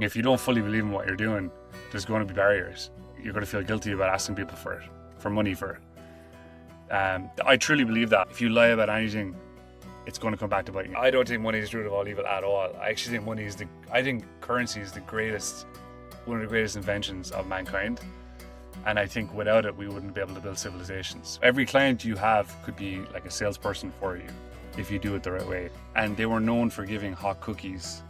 If you don't fully believe in what you're doing, there's going to be barriers. You're going to feel guilty about asking people for it, for money for it. I truly believe that if you lie about anything, it's going to come back to bite you. I don't think money is the root of all evil at all. I actually think I think currency is one of the greatest inventions of mankind. And I think without it, we wouldn't be able to build civilizations. Every client you have could be like a salesperson for you if you do it the right way. And they were known for giving hot cookies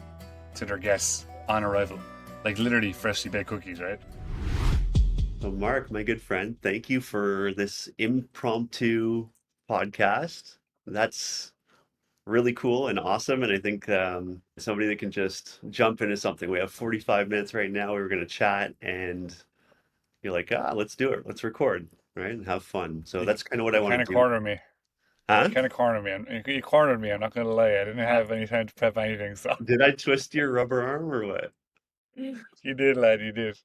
to their guests on arrival, like literally freshly baked cookies, right? So, Mark, my good friend, thank you for this impromptu podcast. That's really cool and awesome. And I think somebody that can just jump into something. We have 45 minutes right now. We were going to chat, and you're like, let's do it. Let's record, right? And have fun. So You, that's kind of what I you want kind of to do. cornered me. You Huh? kind of cornered me. And you cornered me. I'm not going to lie. I didn't have any time to prep anything. So Did I twist your rubber arm or what? you did, lad. You did.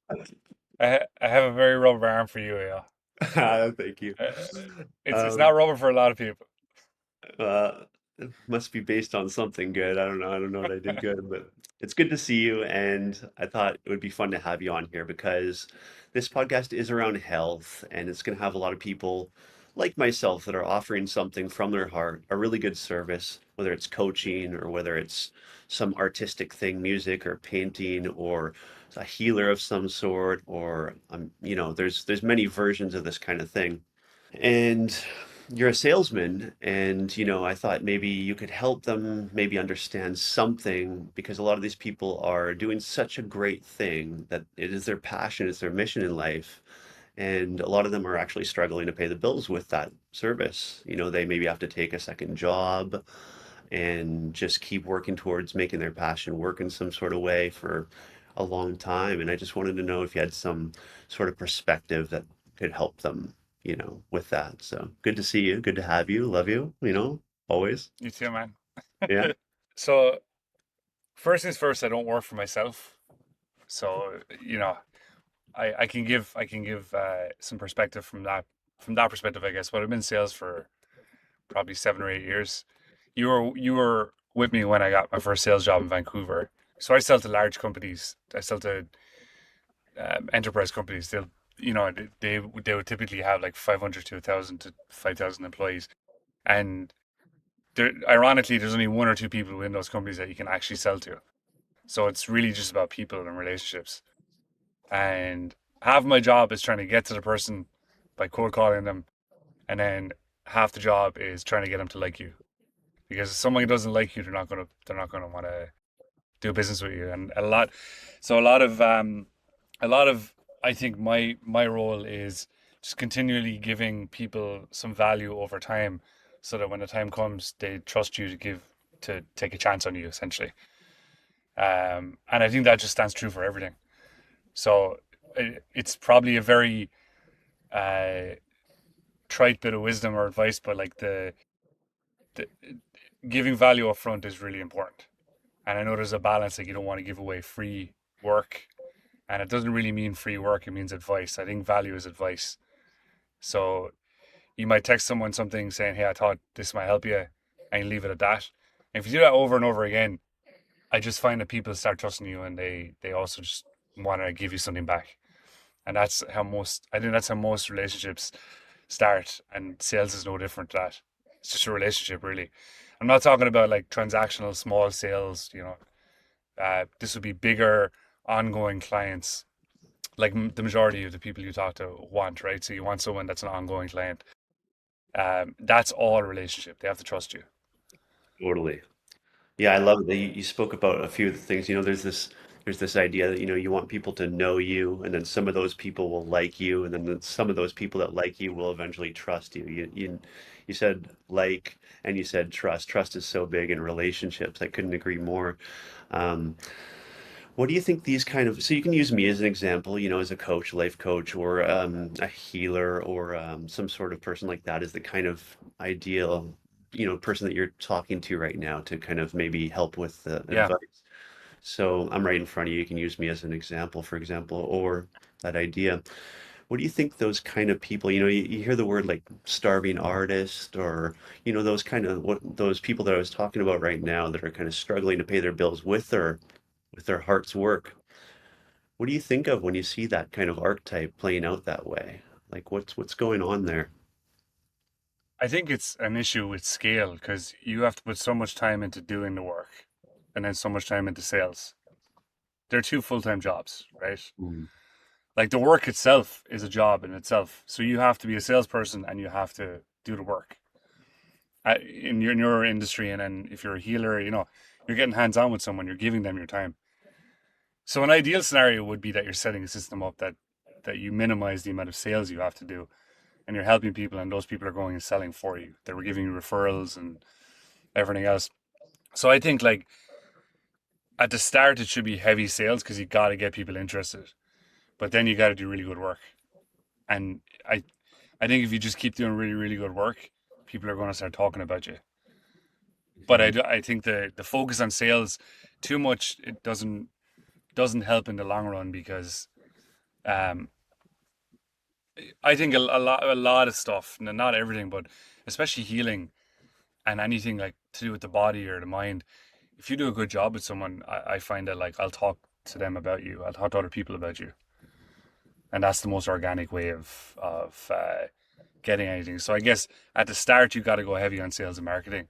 I have a very rubber arm for you, yeah. Thank you. Uh, it's not Um, rubber for a lot of people. it must be based on something good. I don't know. I don't know what I did good, but it's good to see you. And I thought it would be fun to have you on here because this podcast is around health and it's going to have a lot of people like myself that are offering something from their heart, a really good service, whether it's coaching or whether it's some artistic thing, music or painting or a healer of some sort, or there's many versions of this kind of thing. And you're a salesman, and I thought maybe you could help them maybe understand something because a lot of these people are doing such a great thing that it is their passion, it's their mission in life. And a lot of them are actually struggling to pay the bills with that service. They maybe have to take a second job and just keep working towards making their passion work in some sort of way for a long time. And I just wanted to know if you had some sort of perspective that could help them, with that. So good to see you. Good to have you. Love you, always. You too, man. Yeah. So first things first, I don't work for myself. So, I can give some perspective from that perspective, I guess. But I've been in sales for probably 7 or 8 years. You were with me when I got my first sales job in Vancouver. So I sell to large companies. I sell to enterprise companies. They would typically have like 500 to 1,000 to 5,000 employees, and ironically, there's only one or two people in those companies that you can actually sell to. So it's really just about people and relationships. And half my job is trying to get to the person by cold calling them, and then half the job is trying to get them to like you. Because if someone doesn't like you, they're not gonna want to do business with you. And a lot of I think my role is just continually giving people some value over time, so that when the time comes, they trust you to take a chance on you, essentially. And I think that just stands true for everything. So it's probably a very uh, trite bit of wisdom or advice, but like the giving value up front is really important. And I know there's a balance, like you don't want to give away free work, and it doesn't really mean free work, it means advice. I think value is advice. So you might text someone something saying, hey, I thought this might help you, and you leave it at that. And if you do that over and over again, I just find that people start trusting you, and they also just want to give you something back. And I think that's how most relationships start, and sales is no different to that. It's just a relationship, really. I'm not talking about like transactional small sales, this would be bigger ongoing clients, like the majority of the people you talk to want, right? So you want someone that's an ongoing client. That's all relationship. They have to trust you. Totally. Yeah, I love that you spoke about a few of the things. There's this idea that, you want people to know you, and then some of those people will like you, and then some of those people that like you will eventually trust you. You said like, and you said trust. Trust is so big in relationships. I couldn't agree more. Um, what do you think these kind of, so you can use me as an example, as a coach, life coach, or a healer, or some sort of person like that is the kind of ideal, person that you're talking to right now to kind of maybe help with the Yeah. advice. So I'm right in front of you. You can use me as an example, for example, or that idea. What do you think those kind of people, you hear the word like starving artist, or, those kind of what those people that I was talking about right now that are kind of struggling to pay their bills with their heart's work. What do you think of when you see that kind of archetype playing out that way? Like what's going on there? I think it's an issue with scale because you have to put so much time into doing the work and then so much time into sales. They're two full-time jobs, right? Mm. Like the work itself is a job in itself. So you have to be a salesperson and you have to do the work in your industry. And then if you're a healer, you're getting hands on with someone, you're giving them your time. So an ideal scenario would be that you're setting a system up that you minimize the amount of sales you have to do and you're helping people and those people are going and selling for you. They were giving you referrals and everything else. So I think like at the start it should be heavy sales because you got to get people interested, but then you got to do really good work. And I think if you just keep doing really really good work, people are going to start talking about you. But Mhm. I think the focus on sales too much it doesn't help in the long run because um I think a lot of stuff, not everything, but especially healing and anything like to do with the body or the mind. If you do a good job with someone, I find that like I'll talk to them about you. I'll talk to other people about you, and that's the most organic way of getting anything. So I guess at the start you got to go heavy on sales and marketing,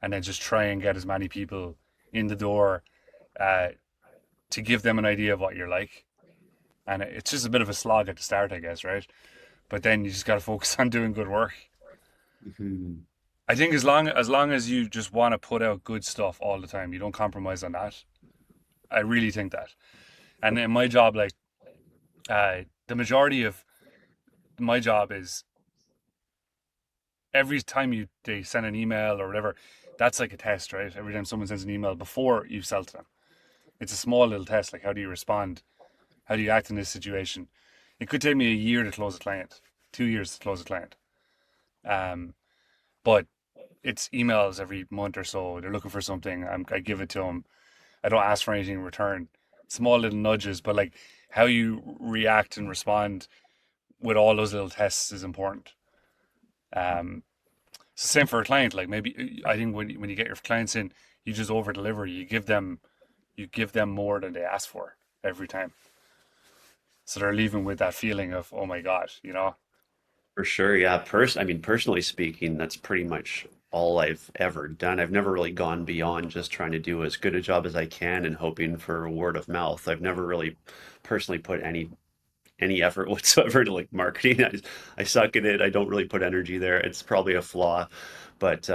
and then just try and get as many people in the door uh, to give them an idea of what you're like. And it's just a bit of a slog at the start, I guess, right? But then you just got to focus on doing good work. Mhm. I think as long as you just want to put out good stuff all the time, you don't compromise on that. I really think that. And in my job, like the majority of my job is every time they send an email or whatever, that's like a test, right? Every time someone sends an email before you sell to them, it's a small little test. Like how do you respond? How do you act in this situation? It could take me a year to close a client, 2 years to close a client. Um, but it's emails every month or so. They're looking for something. I give it to them. I don't ask for anything in return. Small little nudges, but like how you react and respond with all those little tests is important. Um, it's the same for a client. Like maybe I think when you get your clients in, you just over deliver. You give them more than they ask for every time. So they're leaving with that feeling of oh my god. For sure, yeah. I mean, personally speaking, that's pretty much all I've ever done. I've never really gone beyond just trying to do as good a job as I can and hoping for word of mouth. I've never really personally put any effort whatsoever to like marketing. I suck at it. I don't really put energy there. It's probably a flaw, but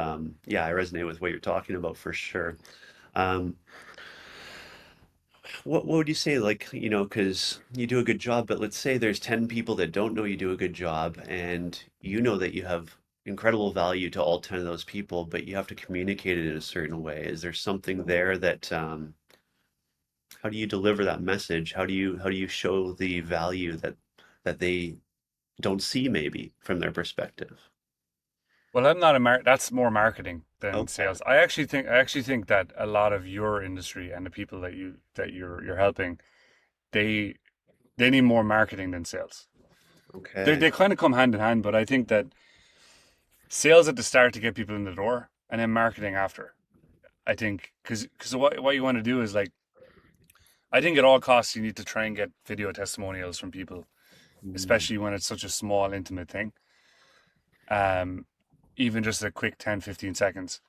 yeah, I resonate with what you're talking about for sure. Um, what would you say, like, because you do a good job, but let's say there's 10 people that don't know you do a good job, and you know that you have incredible value to all 10 of those people, but you have to communicate it in a certain way. Is there something there that how do you deliver that message? How do you show the value that they don't see maybe from their perspective? Well, I'm not that's more marketing than Okay. sales. I actually think that a lot of your industry and the people that you're helping, they they need more marketing than sales. They Okay. they kind of come hand in hand, but I think that sales at the start to get people in the door, and then marketing after. I think because what you want to do is like I think at all costs you need to try and get video testimonials from people, Mm. especially when it's such a small intimate thing. Um, even just a quick 10, 15 seconds.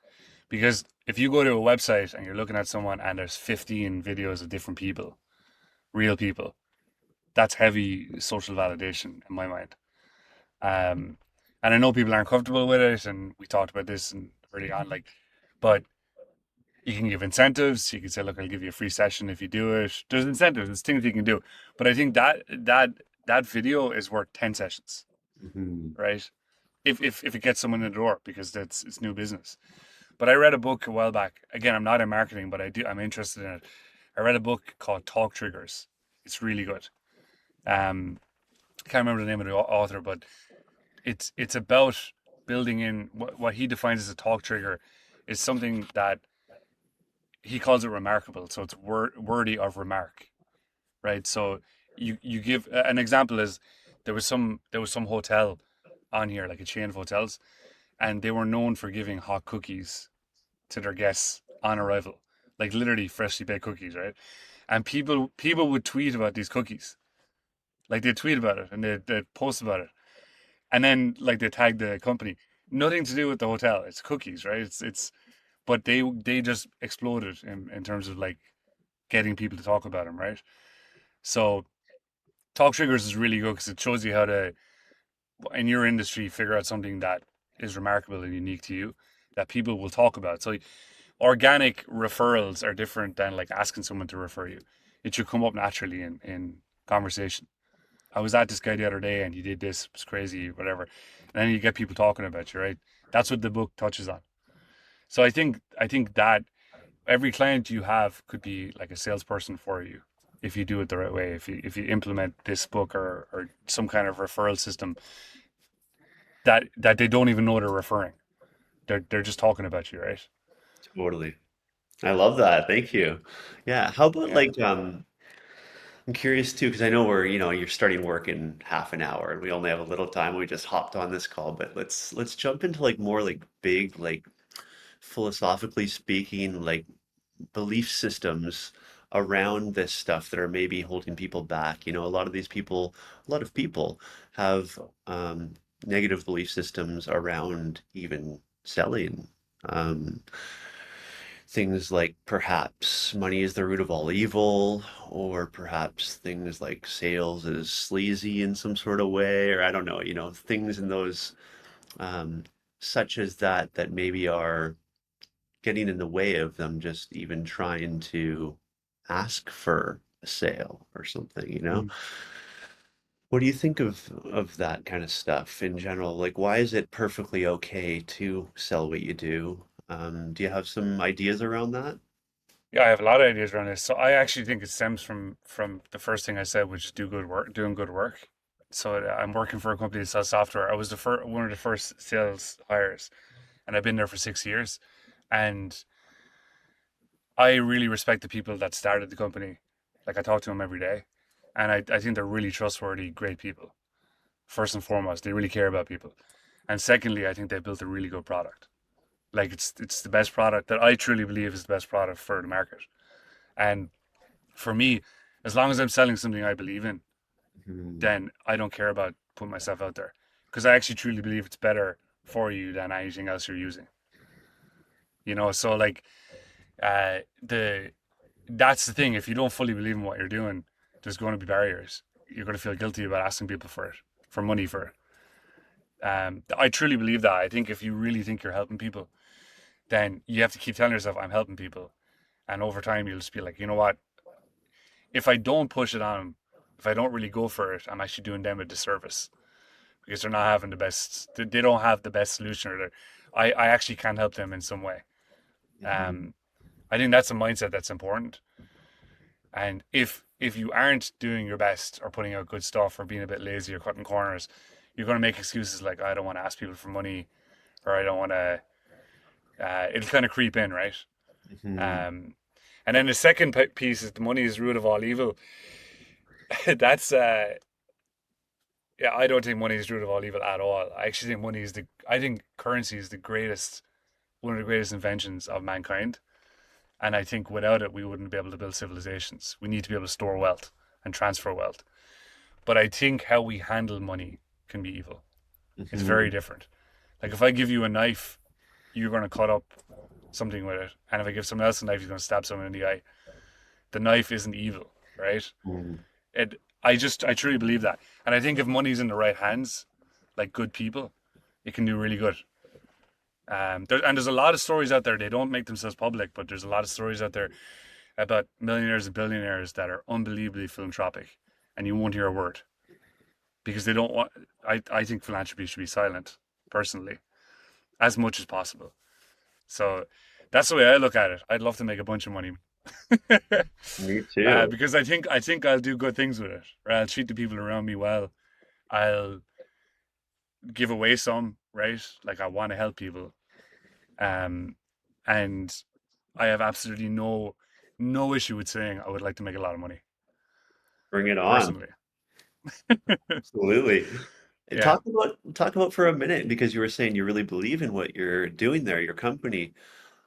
Because if you go to a website and you're looking at someone and there's 15 videos of different people, real people, that's heavy social validation in my mind. Um, and I know people aren't comfortable with it, and we talked about this and early on, like, but you can give incentives. You can say, "Look, I'll give you a free session if you do it." There's incentives. There's things you can do. But I think that video is worth 10 sessions, Mhm. right? If it gets someone in the door because that's it's new business. But I read a book a while back. Again, I'm not in marketing, but I'm interested in it. I read a book called Talk Triggers. It's really good. Um, I can't remember the name of the author, but it's about building in what he defines as a talk trigger is something that he calls it remarkable. So it's worthy of remark, right? So you give an example is there was some hotel on here like a chain of hotels, and they were known for giving hot cookies to their guests on arrival, like literally freshly baked cookies, right? and people would tweet about these cookies. Like they tweet about it and they post about it, and then like they tag the company. Nothing to do with the hotel. It's cookies, right? It's but they just exploded in terms of like getting people to talk about them, right? So talk triggers is really good because it shows you how to in your industry figure out something that is remarkable and unique to you that people will talk about. So organic referrals are different than like asking someone to refer you. It should come up naturally in conversation. I was at this guy the other day and he did this, it was crazy, whatever. And then you get people talking about you, right? That's what the book touches on. So I think that every client you have could be like a salesperson for you if you do it the right way. If you implement this book or some kind of referral system that they don't even know they're referring. They're just talking about you, right? Totally. I love that. Thank you. Yeah. How about Yeah. like I'm curious too, because I know you're starting work in half an hour and we only have a little time. We just hopped on this call, but let's jump into like more like big, like philosophically speaking, like belief systems around this stuff that are maybe holding people back. A lot of people have negative belief systems around even selling. Um, Things like perhaps money is the root of all evil, or perhaps things like sales is sleazy in some sort of way, or I don't know, things in those um, such as that maybe are getting in the way of them just even trying to ask for a sale or something. Mm. What do you think of that kind of stuff in general? Like, why is it perfectly okay to sell what you do? Do you have some ideas around that? Yeah, I have a lot of ideas around this. So I actually think it stems from the first thing I said, which is do good work, doing good work. So I'm working for a company that sells software. I was one of the first sales hires, and I've been there for 6 years. And I really respect the people that started the company. Like I talk to them every day, and I think they're really trustworthy, great people. First and foremost, they really care about people, and secondly, I think they built a really good product. Like it's the best product that I truly believe is the best product for the market. And for me, as long as I'm selling something I believe in, Mhm. then I don't care about putting myself out there because I actually truly believe it's better for you than anything else you're using. So like the that's the thing. If you don't fully believe in what you're doing, there's going to be barriers. You're going to feel guilty about asking people for it, for money for it. I truly believe that. I think if you really think you're helping people, then you have to keep telling yourself, I'm helping people. And over time, you'll just be like, you know what? If I don't push it on them, if I don't really go for it, I'm actually doing them a disservice because they're not having the best, they don't have the best solution. Or I actually can help them in some way. Mhm. Um, I think that's a mindset that's important. And if you aren't doing your best or putting out good stuff or being a bit lazy or cutting corners, you're going to make excuses like I don't want to ask people for money or I don't want to. It'll kind of creep in, right? Mhm. Um, and then the second piece is the money is the root of all evil. That's yeah, I don't think money is the root of all evil at all. I actually think money is the. I think currency is the greatest, one of the greatest inventions of mankind. And I think without it, we wouldn't be able to build civilizations. We need to be able to store wealth and transfer wealth. But I think how we handle money can be evil. It's very Mhm. different. Like if I give you a knife, you're going to cut up something with it. And if I give someone else a knife, you're going to stab someone in the eye. The knife isn't evil, right? Mhm. I truly believe that. And I think if money's in the right hands, like good people, it can do really good. There's a lot of stories out there. They don't make themselves public, but there's a lot of stories out there about millionaires and billionaires that are unbelievably philanthropic, and you won't hear a word because they don't want. I think philanthropy should be silent, personally, as much as possible. So that's the way I look at it. I'd love to make a bunch of money, Me too. because I think I'll do good things with it. Right? I'll treat the people around me well. I'll give away some, right? Like I want to help people, um, and I have absolutely no issue with saying I would like to make a lot of money Bring it on. personally. Absolutely. And Yeah. talk about for a minute because you were saying you really believe in what you're doing there, your company.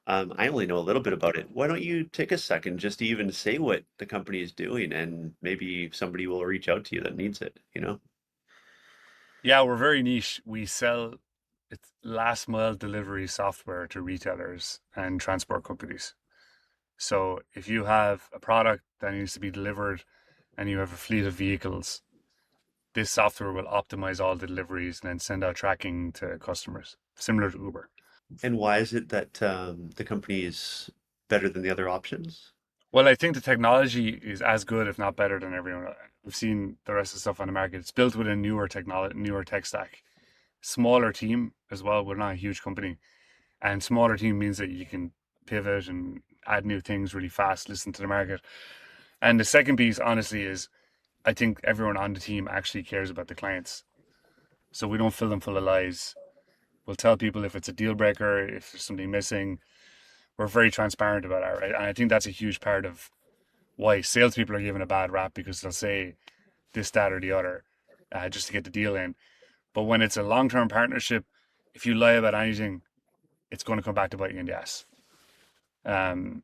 I only know a little bit about it. Why don't you take a second just to even say what the company is doing, and maybe somebody will reach out to you that needs it, you know? Yeah, we're very niche. We sell it's last mile delivery software to retailers and transport companies. So if you have a product that needs to be delivered and you have a fleet of vehicles, this software will optimize all the deliveries and then send out tracking to customers, similar to Uber. And why is it that the company is better than the other options? Well, I think the technology is as good, if not better, than everyone. We've seen the rest of the stuff on the market. It's built with a newer technology, newer tech stack. Smaller team as well. We're not a huge company, and smaller team means that you can pivot and add new things really fast. Listen to the market. And the second piece, honestly, is I think everyone on the team actually cares about the clients. So we don't fill them full of lies. We'll tell people if it's a deal breaker, if there's something missing. We're very transparent about that, right? And I think that's a huge part of why salespeople are given a bad rap because they'll say this, that, or the other just to get the deal in. But when it's a long term partnership, if you lie about anything, it's going to come back to bite you in the ass. Um,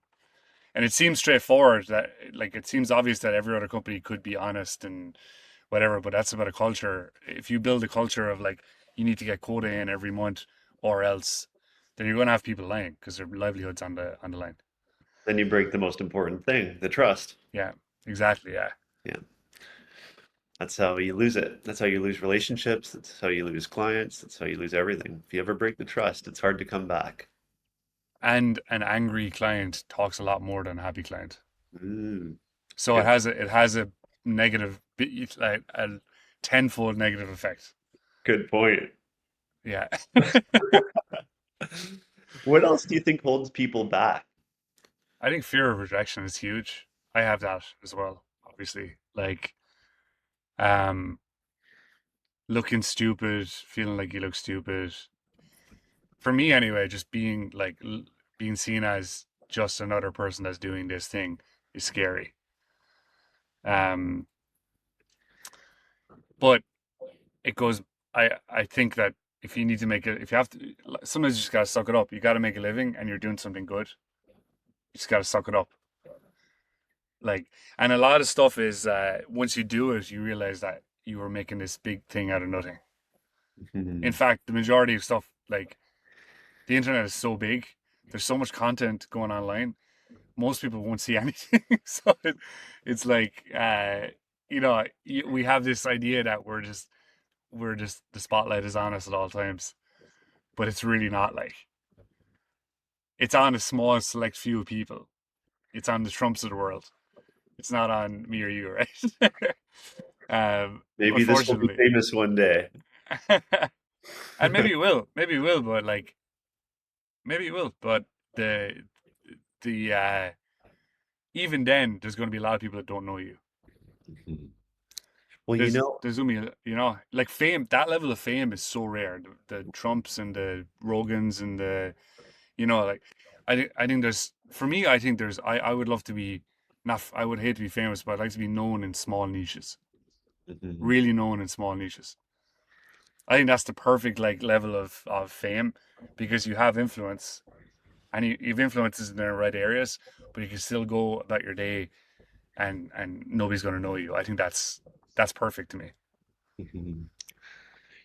and it seems straightforward that, like, it seems obvious that every other company could be honest and whatever, but that's about a culture. If you build a culture of like, you need to get quota in every month or else, then you're going to have people lying because their livelihoods on the line. Then you break the most important thing, the trust. Yeah, exactly. Yeah. Yeah. That's how you lose it. That's how you lose relationships. That's how you lose clients. That's how you lose everything. If you ever break the trust, it's hard to come back. And an angry client talks a lot more than a happy client. Mm, So good, it has a negative, like a tenfold negative effect. good point. Yeah. What else do you think holds people back? I think fear of rejection is huge. I have that as well, obviously. Like, um, looking stupid, feeling like you look stupid. For me, anyway, just being like being seen as just another person that's doing this thing is scary. Um, but it goes. I think that if you need to make it, if you have to, sometimes you just gotta suck it up. You gotta make a living, and you're doing something good. You just gotta suck it up. Like, and a lot of stuff is once you do it, you realize that you were making this big thing out of nothing. In fact, the majority of stuff, like the internet is so big, there's so much content going online. Most people won't see anything, so it's like we have this idea that we're just the spotlight is on us at all times, but it's really not. Like, it's on a small select few people. It's on the Trumps of the world. It's not on me or you, right? Maybe this will be Unfortunately. famous one day. And maybe it will. Maybe it will, but like maybe it will. But the the even then there's gonna be a lot of people that don't know you. Well, There's gonna be like fame, that level of fame is so rare. The Trumps and the Rogans and the like I think there's for me I think there's I would love to be not I would hate to be famous, but I'd like to be known in small niches. Really known in small niches. I think that's the perfect like level of fame because you have influence and you've influences in the right areas, but you can still go about your day and nobody's gonna know you. I think that's perfect to me.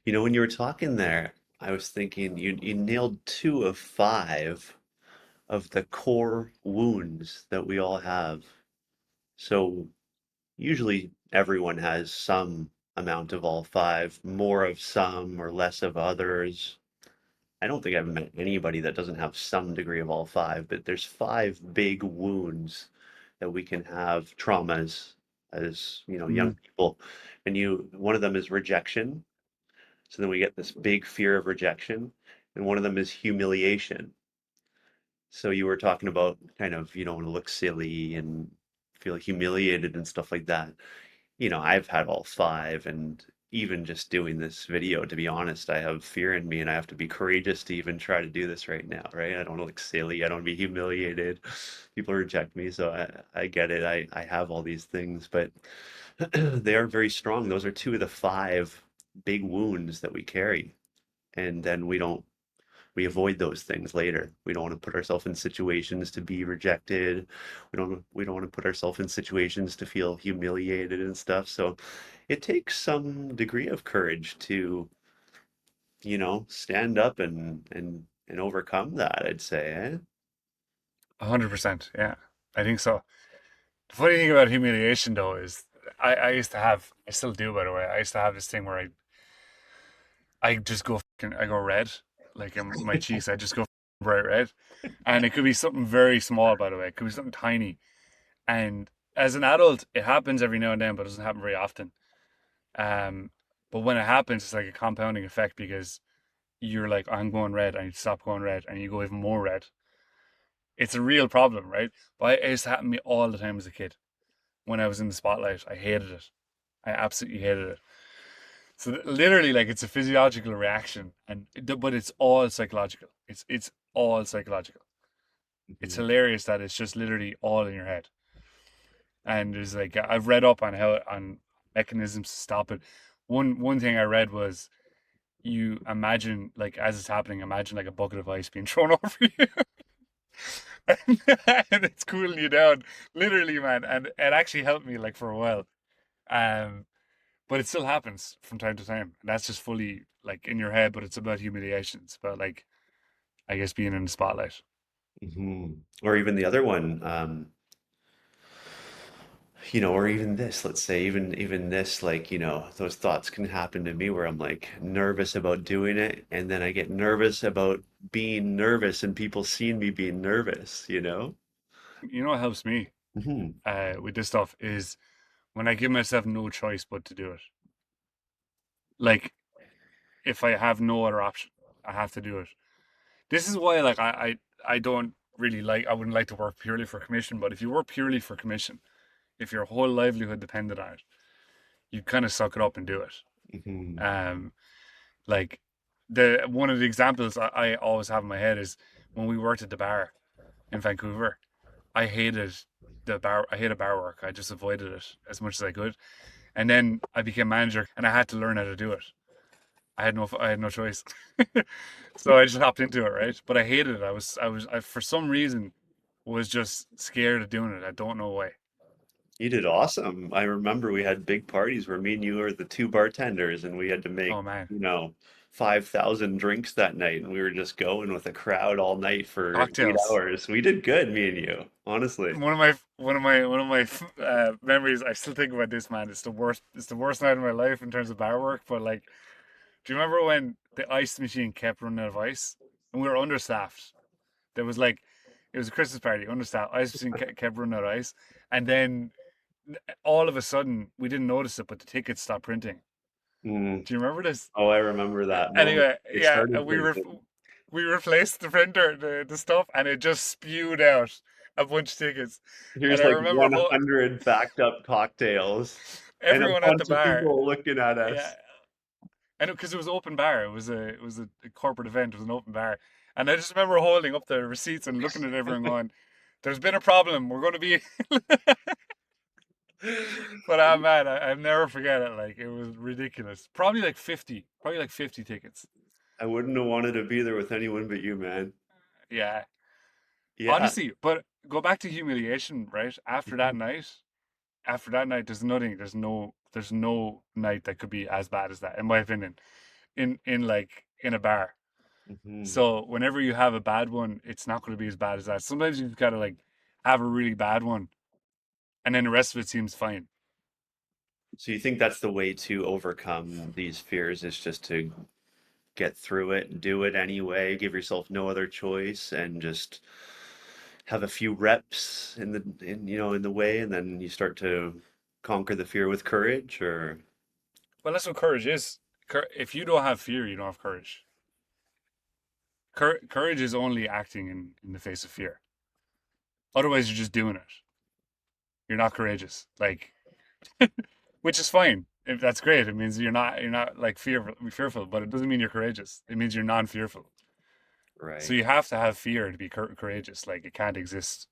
when you were talking there, I was thinking you nailed two of five of the core wounds that we all have. So usually everyone has some amount of all five, more of some or less of others. I don't think I've met anybody that doesn't have some degree of all five, but there's five big wounds that we can have traumas as, young Mm. people. And one of them is rejection. So then we get this big fear of rejection, and one of them is humiliation. So you were talking about kind of you don't want to look silly and feel humiliated and stuff like that. I've had all five, and even just doing this video, to be honest, I have fear in me, and I have to be courageous to even try to do this right now, right? I don't want to look silly. I don't want to be humiliated. People reject me, so I get it. I have all these things, but they are very strong. Those are two of the five big wounds that we carry, and then we don't we avoid those things later. We don't want to put ourselves in situations to be rejected. We don't want to put ourselves in situations to feel humiliated and stuff. So it takes some degree of courage to, stand up and overcome that, I'd say, eh? 100%. Yeah, I think so. The funny thing about humiliation, though, is I used to have, I still do, by the way. I used to have this thing where I just go, I go red, like in my cheeks. I just go bright red, and it could be something very small, by the way. It could be something tiny, and as an adult, it happens every now and then, but it doesn't happen very often. Um, but when it happens, it's like a compounding effect because you're like, I'm going red, I need to stop going red, and you go even more red. It's a real problem, right? But it used to happen to me all the time as a kid. When I was in the spotlight, I hated it. I absolutely hated it. So literally, like it's a physiological reaction, and but it's all psychological. It's all psychological. It's Mhm. hilarious that it's just literally all in your head. And there's like I've read up on how on mechanisms to stop it. One thing I read was you imagine like as it's happening, imagine like a bucket of ice being thrown over you, and it's cooling you down, literally, man. And it actually helped me like for a while. Um, but it still happens from time to time. And that's just fully like in your head, but it's about humiliation. It's about like I guess being in the spotlight. Or even the other one, or even this, let's say, even this, like, those thoughts can happen to me where I'm like nervous about doing it, and then I get nervous about being nervous and people seeing me being nervous. You know what helps me Hmm. with this stuff is when I give myself no choice but to do it. Like if I have no other option, I have to do it. This is why like I don't really like I wouldn't like to work purely for commission, but if you work purely for commission, if your whole livelihood depended on it, you kind of suck it up and do it. Hmm. Um, like the one of the examples I always have in my head is when we worked at the bar in Vancouver. I hated the bar. I hated bar work. I just avoided it as much as I could. And then I became manager, and I had to learn how to do it. I had no choice. So I just hopped into it, right? But I hated it. I for some reason was just scared of doing it. I don't know why. You did awesome. I remember we had big parties where me and you were the two bartenders, and we had to make, Oh man, 5,000 drinks that night, and we were just going with a crowd all night for 8 cocktails. hours. We did good, me and you, honestly. One of my memories. I still think about this, man. It's the worst. It's the worst night of my life in terms of bar work. But like, do you remember when the ice machine kept running out of ice and we were understaffed? There was like, it was a Christmas party, understaffed. Ice machine kept running out of ice, and then all of a sudden we didn't notice it, but the tickets stopped printing. Mm. Do you remember this? Oh, I remember that moment. Anyway, They yeah, started drinking. we replaced the printer, the stuff, and it just spewed out a bunch of tickets. And Here's I like remember 100 backed up cocktails and a everyone at the bunch of bar, people looking at yeah, us. and because it was open bar, it was a corporate event, it was an open bar, and I just remember holding up the receipts and looking at everyone going, "There's been a problem. We're going to be." But man, I'll never forget it. Like it was ridiculous. Probably like 50 tickets. I wouldn't have wanted to be there with anyone but you, man. Yeah, Yeah. honestly. But go back to humiliation, right? Mhm. After that night, there's no night that could be as bad as that, in my opinion. In like in a bar. Mhm. So whenever you have a bad one, it's not going to be as bad as that. Sometimes you've got to like have a really bad one, and then the rest of it seems fine. So you think that's the way to overcome these fears is just to get through it, do it anyway, give yourself no other choice, and just have a few reps in the way, and then you start to conquer the fear with courage, or Well, that's what courage is. If you don't have fear, you don't have courage. Courage is only acting in the face of fear. Otherwise, you're just doing it. You're not courageous. Like, which is fine. If that's great, it means you're not like fearful, but it doesn't mean you're courageous. It means you're non-fearful. So right? you have to have fear to be courageous. Like it can't exist.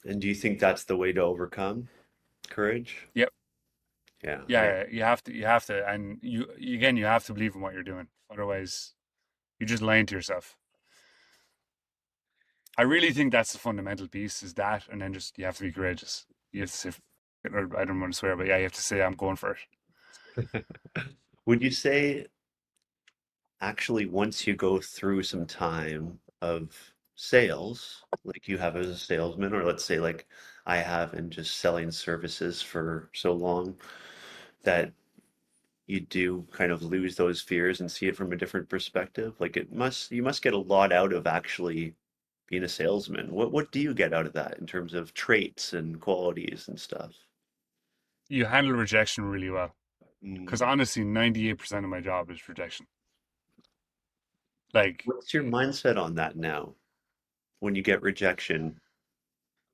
And do you think that's the way to overcome courage? Yep. Yeah, Yeah, you have to, and you again, you have to believe in what you're doing. Otherwise, You're just lying to yourself. I really think that's the fundamental piece is that, and then just you have to be courageous. You have to say, or I don't want to swear, but yeah, you have to say, I'm going for it. Would you say actually once you go through some time of sales, like you have as a salesman, or let's say like I have in just selling services for so long, that you do kind of lose those fears and see it from a different perspective? Like you must get a lot out of actually being a salesman. What do you get out of that in terms of traits and qualities and stuff? You handle rejection really well. Because Mm. honestly, 98% of my job is rejection. Like, What's your mindset on that now when you get rejection?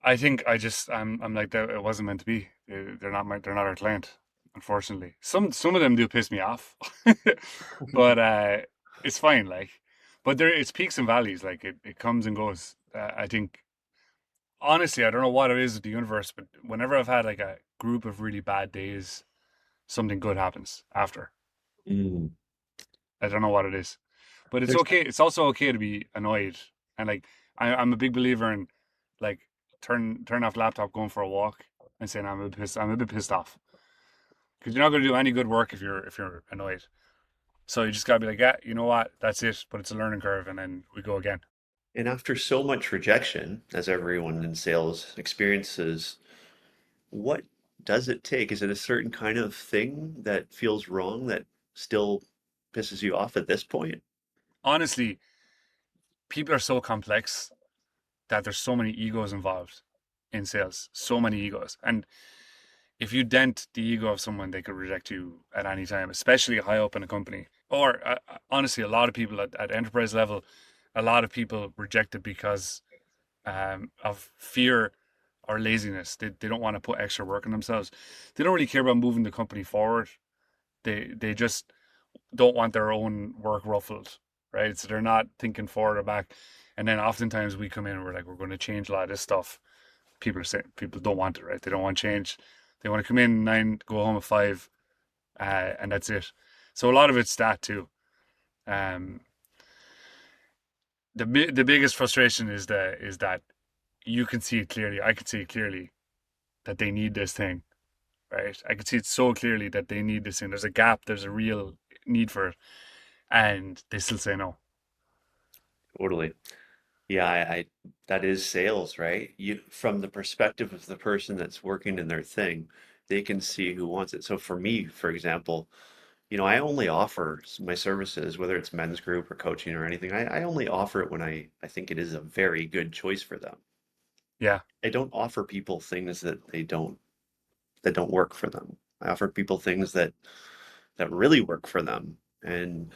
I think I'm like that. It wasn't meant to be. They're not our client, unfortunately. Some of them do piss me off, but it's fine. Like, but it's peaks and valleys. Like it comes and goes. I think honestly, I don't know what it is with the universe, but whenever I've had like a group of really bad days, something good happens after. Mm. I don't know what it is, but it's There's okay. It's also okay to be annoyed, and like I'm a big believer in like turn off laptop, going for a walk, and saying I'm a bit pissed off because you're not going to do any good work if you're annoyed. So you just gotta be like, yeah, you know what, that's it. But it's a learning curve, and then we go again. And after so much rejection, as everyone in sales experiences, what does it take? Is it a certain kind of thing that feels wrong that still pisses you off at this point? Honestly, people are so complex that there's so many egos involved in sales, so many egos, and if you dent the ego of someone, they could reject you at any time, especially high up in a company. Or honestly, a lot of people at enterprise level, a lot of people reject it because of fear or laziness. They don't want to put extra work on themselves. They don't really care about moving the company forward. They just don't want their own work ruffled, right? So they're not thinking forward or back. And then oftentimes we come in and we're like, we're going to change a lot of this stuff. People don't want it, right? They don't want change. They want to come in 9, go home at 5, and that's it. So a lot of it's that too. Um, the biggest frustration is that you can see it clearly. I can see it clearly that they need this thing, right? I can see it so clearly that they need this thing. There's a gap. There's a real need for it, and they still say no. Totally. Yeah, that is sales, right? You from the perspective of the person that's working in their thing, they can see who wants it. So for me, for example, I only offer my services, whether it's men's group or coaching or anything. I only offer it when I think it is a very good choice for them. Yeah, I don't offer people things that don't work for them. I offer people things that really work for them. And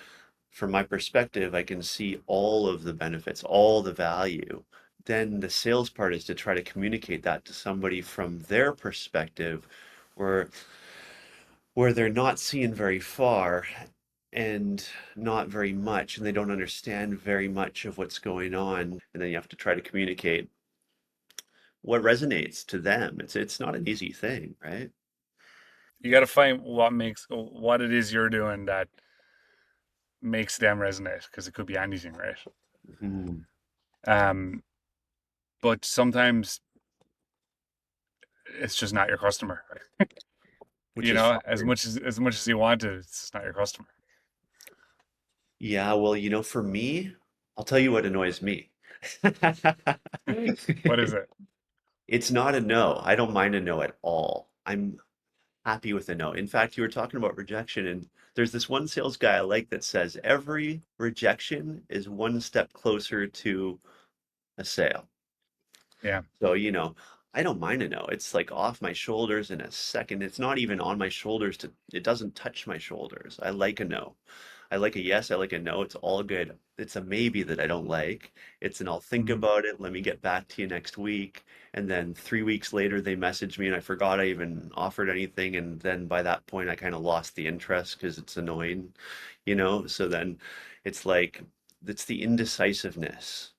from my perspective, I can see all of the benefits, all the value. Then the sales part is to try to communicate that to somebody from their perspective where they're not seeing very far and not very much, and they don't understand very much of what's going on. And then you have to try to communicate what resonates to them. It's not an easy thing, right? you got to find what it is you're doing that makes them resonate because it could be anything, right? Mhm. Um, but sometimes it's just not your customer, right? Which You is know, hard. as much as you want it, it's just not your customer. Yeah, well, for me, I'll tell you what annoys me. What is it? It's not a no. I don't mind a no at all. I'm happy with a no. In fact, you were talking about rejection, and there's this one sales guy I like that says every rejection is one step closer to a sale. Yeah, So, I don't mind a no. It's like off my shoulders in a second. It's not even on my shoulders it doesn't touch my shoulders. I like a no. I like a yes, I like a no. It's all good. It's a maybe that I don't like. It's an I'll think mm, about it. Let me get back to you next week. And then 3 weeks later, they message me and I forgot I even offered anything. And then by that point, I kind of lost the interest because it's annoying. So then it's like, it's the indecisiveness.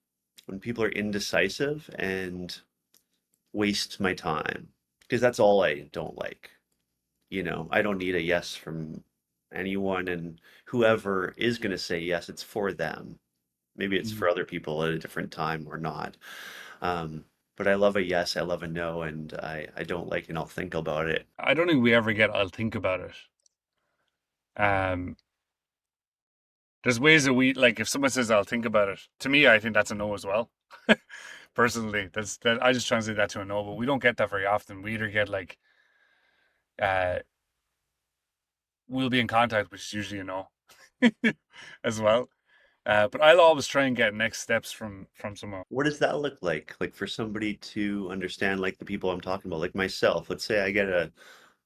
When people are indecisive and waste my time, because that's all I don't like. I don't need a yes from. anyone and whoever is going to say yes, it's for them. Maybe it's Mhm. for other people at a different time or not. Um, but I love a yes, I love a no, and I don't like and I'll think about it. I don't think we ever get, I'll think about it. Um, there's ways that we, like, if someone says, I'll think about it, to me, I think that's a no as well. Personally, that I just translate that to a no, but we don't get that very often. We either get like, uh, we'll be in contact, which is usually a no as well. But I'll always try and get next steps from someone. What does that look like? Like for somebody to understand, like the people I'm talking about, like myself, let's say I get uh,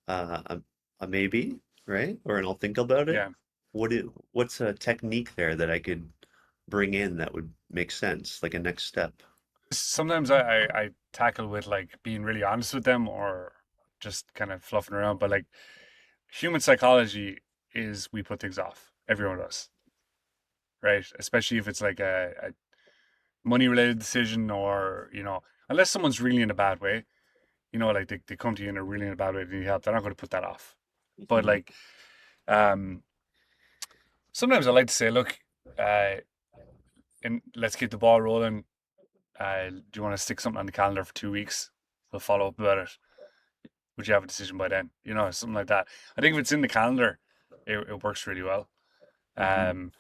a, a maybe, right? Or an I'll think about it. Yeah. What's a technique there that I could bring in that would make sense, like a next step? Sometimes I tackle with like being really honest with them or just kind of fluffing around. But like human psychology is we put things off. Everyone does, right? Especially if it's like a money related decision or, unless someone's really in a bad way, like they come to you and they're really in a bad way, they need help, they're not going to put that off. But Mhm. like, um, sometimes I like to say, look, uh, and let's keep the ball rolling. Do you want to stick something on the calendar for 2 weeks? We'll follow up about it. Would you have a decision by then? Something like that. I think if it's in the calendar, it works really well. Mhm. Um,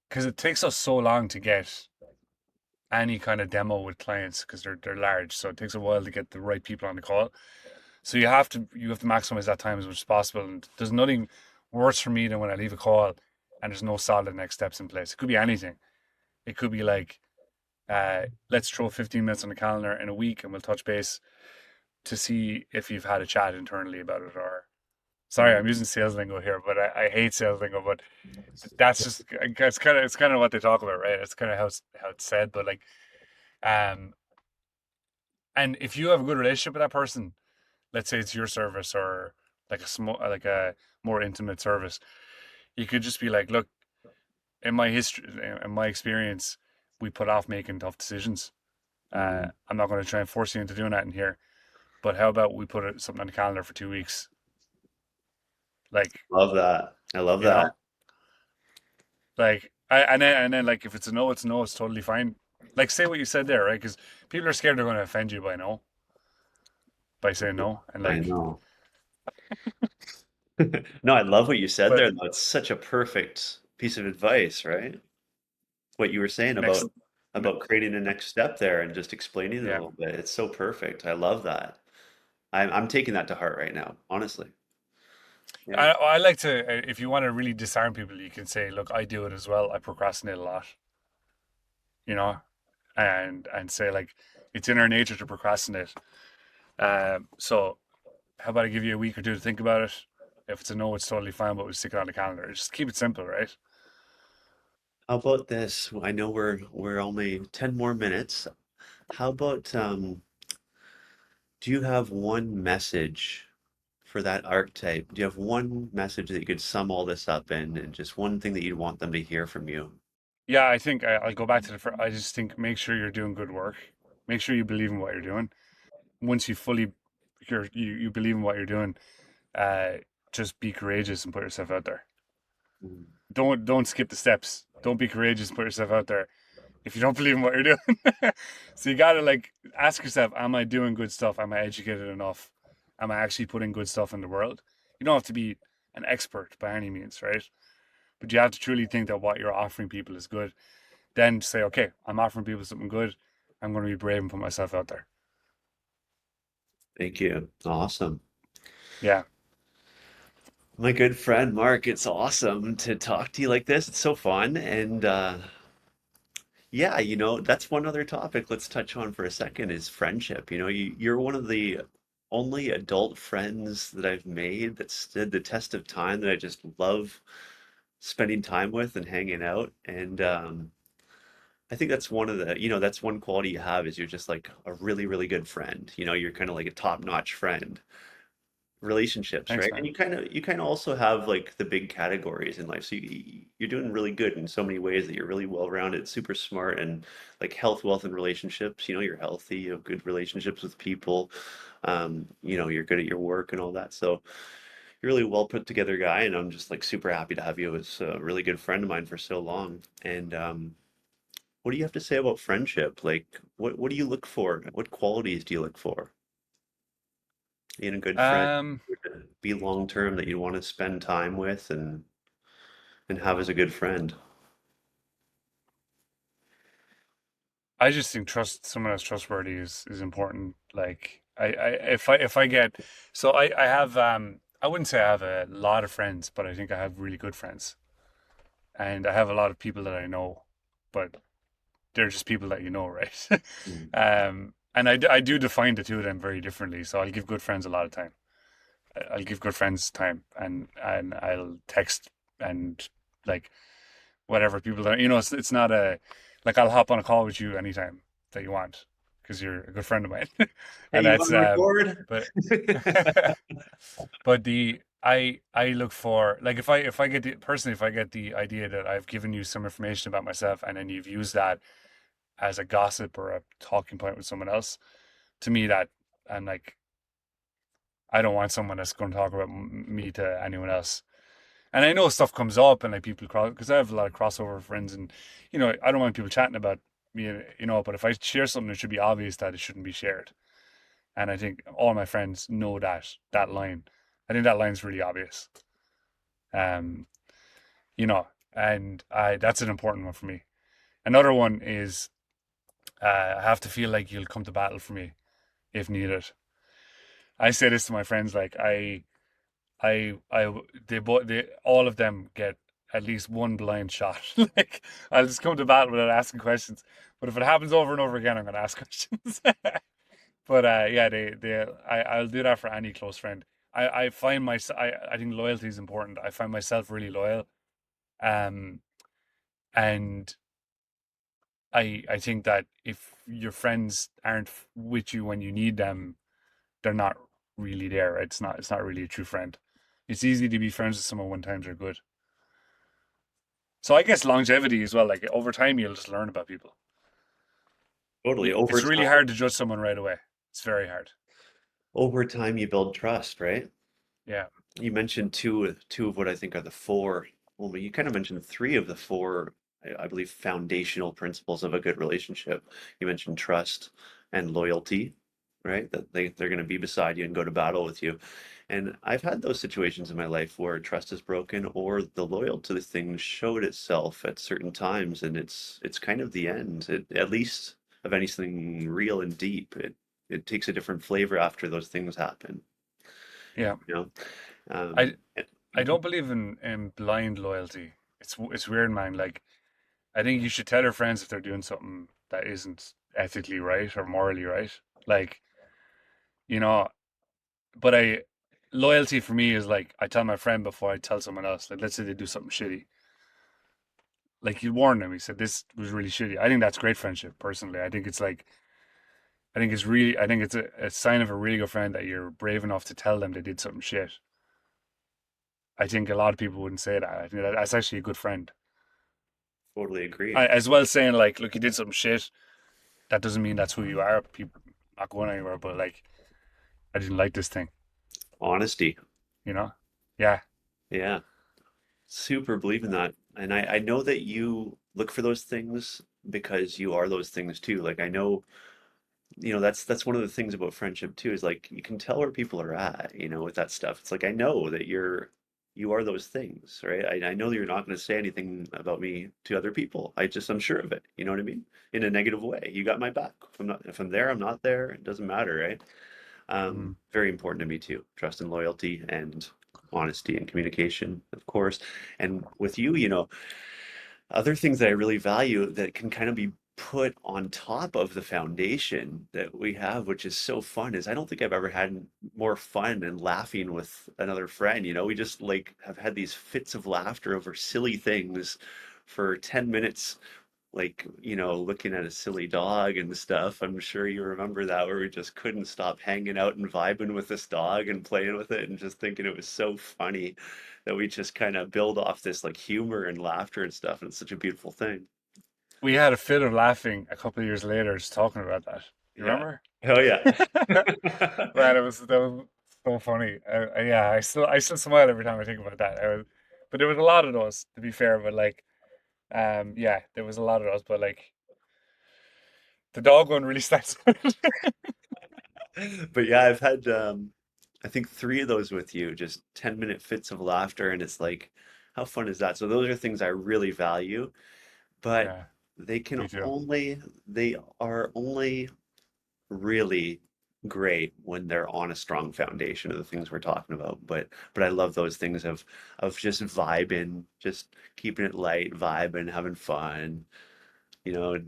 because it takes us so long to get any kind of demo with clients because they're large, so it takes a while to get the right people on the call. So you have to maximize that time as much as possible. And there's nothing worse for me than when I leave a call and there's no solid next steps in place. It could be anything. It could be like, let's throw 15 minutes on the calendar in a week and we'll touch base to see if you've had a chat internally about it. Or sorry, I'm Mhm. using sales lingo here, but I hate sales lingo. But that's just it's kind of what they talk about, right? It's kind of how it's said. But like, um, and if you have a good relationship with that person, let's say it's your service or like a more intimate service, you could just be like, look, in my experience, we put off making tough decisions. Mhm. I'm not going to try and force you into doing that in here, but how about we put something on the calendar for 2 weeks? Like, Love that. I love you that. know, and then like if it's a no, it's a no. It's totally fine. Like say what you said there, right? Because people are scared they're going to offend you by saying no, and I like, know. No, I love what you said but there, though. It's such a perfect piece of advice, right? What you were saying next, about creating a next step there and just explaining it a yeah. little bit. It's so perfect. I love that. I'm taking that to heart right now, honestly. Yeah. I like to, if you want to really disarm people, you can say, look, I do it as well. I procrastinate a lot, you know, and say like, it's in our nature to procrastinate. So how about I give you a week or two to think about it? If it's a no, it's totally fine, but we stick it on the calendar. Just keep it simple, right? How about this? I know we're only 10 more minutes. How about do you have one message for that archetype? Do you have one message that you could sum all this up in and just one thing that you'd want them to hear from you? Yeah, I think I'll go back to I just think make sure you're doing good work. Make sure you believe in what you're doing. Once you believe in what you're doing, uh, just be courageous and put yourself out there. Mm. Don't skip the steps. Don't be courageous and put yourself out there if you don't believe in what you're doing. So you gotta like ask yourself, am I doing good stuff? Am I educated enough? Am I actually putting good stuff in the world? You don't have to be an expert by any means, right? But you have to truly think that what you're offering people is good. Then say, okay, I'm offering people something good. I'm going to be brave and put myself out there. Thank you. Awesome. Yeah. My good friend Mark, it's awesome to talk to you like this. It's so fun. And yeah, that's one other topic let's touch on for a second is friendship. You're one of the only adult friends that I've made that stood the test of time that I just love spending time with and hanging out. And I think that's that's one quality you have is you're just like a really, really good friend. You're kind of like a top-notch friend. Relationships, Thanks, right? And man. you kind of also have like the big categories in life. So you're doing really good in so many ways that you're really well-rounded, super smart, and like health, wealth, and relationships. You're healthy, you have good relationships with people. You're good at your work and all that. So you're a really well put together guy, and I'm just like super happy to have you as a really good friend of mine for so long. And what do you have to say about friendship? Like, what do you look for? What qualities do you look for in a good friend? Um, Be long term that you want to spend time with and have as a good friend. I just think someone that's trustworthy is important. Like if I get so I have I wouldn't say I have a lot of friends, but I think I have really good friends, and I have a lot of people that I know, but they're just people that you know, right? Mm. And I do define the two of them very differently. So I'll give good friends a lot of time. I'll give good friends time, and I'll text and like whatever people that it's not a like I'll hop on a call with you anytime that you want because you're a good friend of mine, Hey, and you that's want to record? but but the I look for like if I get the personally if I get the idea that I've given you some information about myself and then you've used that as a gossip or a talking point with someone else, to me that I'm like I don't want someone that's going to talk about me to anyone else. And I know stuff comes up and like people cross because I have a lot of crossover friends, and I don't want people chatting about me, but if I share something, it should be obvious that it shouldn't be shared. And I think all my friends know that line. I think that line's really obvious. Um, you know, and I that's an important one for me. Another one is I have to feel like you'll come to battle for me if needed. I say this to my friends like they both they all of them get at least one blind shot. Like I'll just come to battle without asking questions. But if it happens over and over again, I'm gonna ask questions. But yeah, I'll do that for any close friend. I find I think loyalty is important. I find myself really loyal. Um, and I think that if your friends aren't with you when you need them, they're not really there. It's not really a true friend. It's easy to be friends with someone when times are good. So I guess longevity as well. Like over time, you'll just learn about people. Totally. Over It's really time, hard to judge someone right away. It's very hard. over time, you build trust, right? Yeah. You mentioned two of what I think are the four. Well, you kind of mentioned three of the four, I believe, foundational principles of a good relationship. You mentioned trust and loyalty, right? That they're going to be beside you and go to battle with you. And I've had those situations in my life where trust is broken or the loyalty to the thing showed itself at certain times, and it's kind of the end, at least of anything real and deep. It takes a different flavor after those things happen, Yeah. you know. I And- I don't believe in blind loyalty. It's weird, man. Like I think you should tell your friends if they're doing something that isn't ethically right or morally right. Like, you know, but I loyalty for me is like I tell my friend before I tell someone else. Like let's say they do something shitty. Like you warn them. He said this was really shitty. I think that's great friendship, personally. I think it's a sign of a really good friend that you're brave enough to tell them they did something shit. I think a lot of people wouldn't say that. I think that's actually a good friend. Totally agree. As well as saying like, look, you did something shit. That doesn't mean that's who you are. People not going anywhere, but like, I didn't like this thing. Honesty. You know? Yeah. Yeah. Super believe in that. And I know that you look for those things because you are those things too. Like I know, that's one of the things about friendship too, is like you can tell where people are at, with that stuff. It's like I know that you are those things, right? I know that you're not going to say anything about me to other people. I'm sure of it. You know what I mean? In a negative way. You got my back. If I'm there, I'm not there. It doesn't matter, right? Mm. Very important to me too. Trust and loyalty and honesty and communication, of course. And with you, other things that I really value that can kind of be put on top of the foundation that we have, which is so fun, is I don't think I've ever had more fun and laughing with another friend. We just like have had these fits of laughter over silly things for 10 minutes, like, looking at a silly dog and stuff. I'm sure you remember that, where we just couldn't stop hanging out and vibing with this dog and playing with it and just thinking it was so funny that we just kind of build off this like humor and laughter and stuff. And it's such a beautiful thing. We had a fit of laughing a couple of years later just talking about that. You Yeah. remember? Oh, yeah. Man, it was that was so funny. Yeah, I still smile every time I think about that. But there was a lot of those, to be fair. But like, yeah, there was a lot of those. But like, the dog one really stands out. But yeah, I've had I think three of those with you, just 10-minute fits of laughter, and it's like, how fun is that? So those are things I really value, but Yeah, they can me too. only they are only really great when they're on a strong foundation of the things we're talking about. But I love those things of just vibing, just keeping it light, vibing, having fun,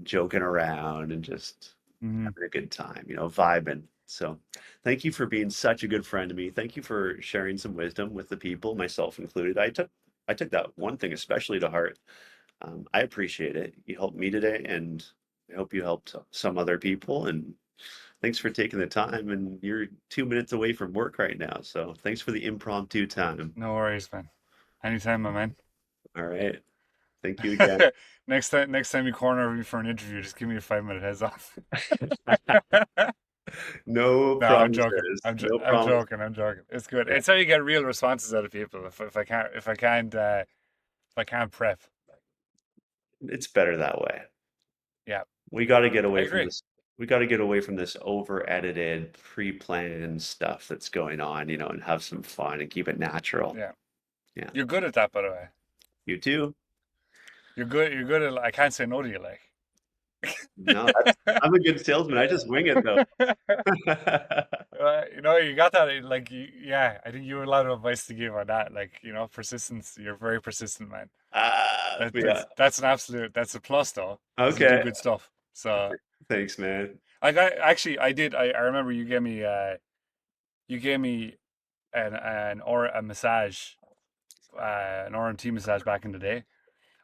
joking around and just Hmm. having a good time, vibing. So thank you for being such a good friend to me. Thank you for sharing some wisdom with the people, myself included. I took that one thing especially to heart. I appreciate it. You helped me today, and I hope you helped some other people. And thanks for taking the time. And you're 2 minutes away from work right now, so thanks for the impromptu time. No worries, man. Anytime, my man. All right. Thank you again. Next time you corner me for an interview, just give me a 5 minute heads off. No No, I'm joking. promises. No I'm promises. joking. I'm joking. It's good. Yeah, It's how you get real responses out of people. If I can't prep. it's better that way. Yeah, We got to get I away from agree. this. We got to get away from this over-edited, pre-planned stuff that's going on, and have some fun and keep it natural. Yeah, Yeah. you're good at that, by the way. You too? You're good. You're good at. I can't say no to you, like. No, I'm a good salesman. I just wing it though. You got that. Like, yeah, I think you have a lot of advice to give on that. Like, persistence. You're very persistent, man. That, Yeah. that's an absolute. That's a plus, though, because you do Okay. good stuff. So, Thanks, man. actually, I did. I remember you gave me a massage, an RMT massage back in the day.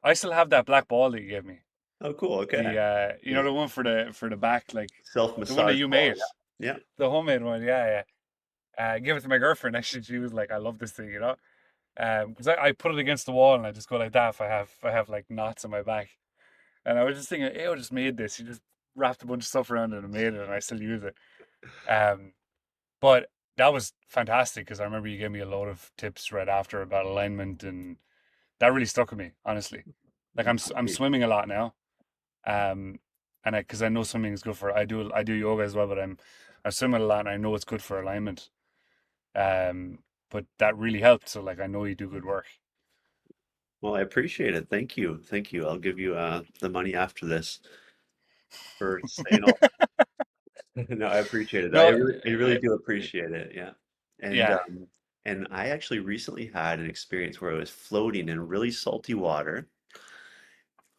I still have that black ball that you gave me. Oh, cool. Okay. The one for the back, like the one that Self-massage you ball. made, Yeah. the homemade one. Yeah, yeah. Give it to my girlfriend. Actually, she was like, "I love this thing," 'cause I put it against the wall and I just go like that if I have like knots on my back. And I was just thinking, Ayo just made this. He just wrapped a bunch of stuff around it and made it, and I still use it. Um, but that was fantastic because I remember you gave me a load of tips right after about alignment, and that really stuck with me, honestly. Like I'm Yeah. swimming a lot now, and because I know swimming is good for. I do yoga as well, but I'm swimming a lot, and I know it's good for alignment. But that really helped. So like I know you do good work. Well, I appreciate it. Thank you. Thank you. I'll give you the money after this for saying all. No, I appreciate it. I No, really, I really do appreciate it. Yeah. And yeah, um, and I actually recently had an experience where I was floating in really salty water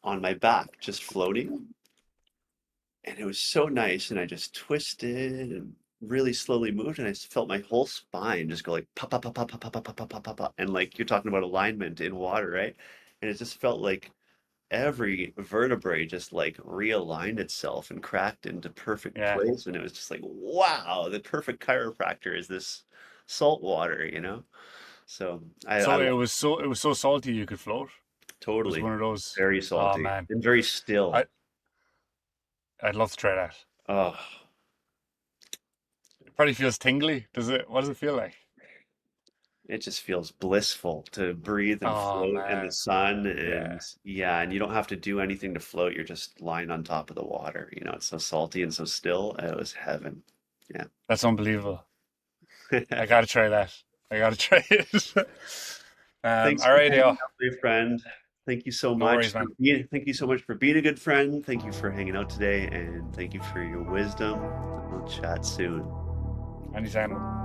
on my back, just floating. And it was so nice. And I just twisted and really slowly moved. And I just felt my whole spine just go like pop, pop, pop, pop, pop, pop, pop, pop, pop, pop, pop. And like you're talking about alignment in water, right? And it just felt like every vertebrae just like realigned itself and cracked into perfect yeah. place. And it was just like, wow, the perfect chiropractor is this salt water. So I So love it was so salty you could float. It was totally one of those. very Oh salty man, and very still. I I'd love to try that. Oh, It probably feels tingly. Does it? What does it feel like? it just feels blissful to breathe and Oh float in the man, sun. yeah. And yeah, and you don't have to do anything to float. You're just lying on top of the water. It's so salty and so still. It was heaven. Yeah. That's unbelievable. I gotta try that. I gotta try it. Thanks All for right, hanging Dale. out, my friend. No worries, man. Thank you so much for being a good friend. Thank you for hanging out today, and thank you for your wisdom. We'll chat soon. Anytime.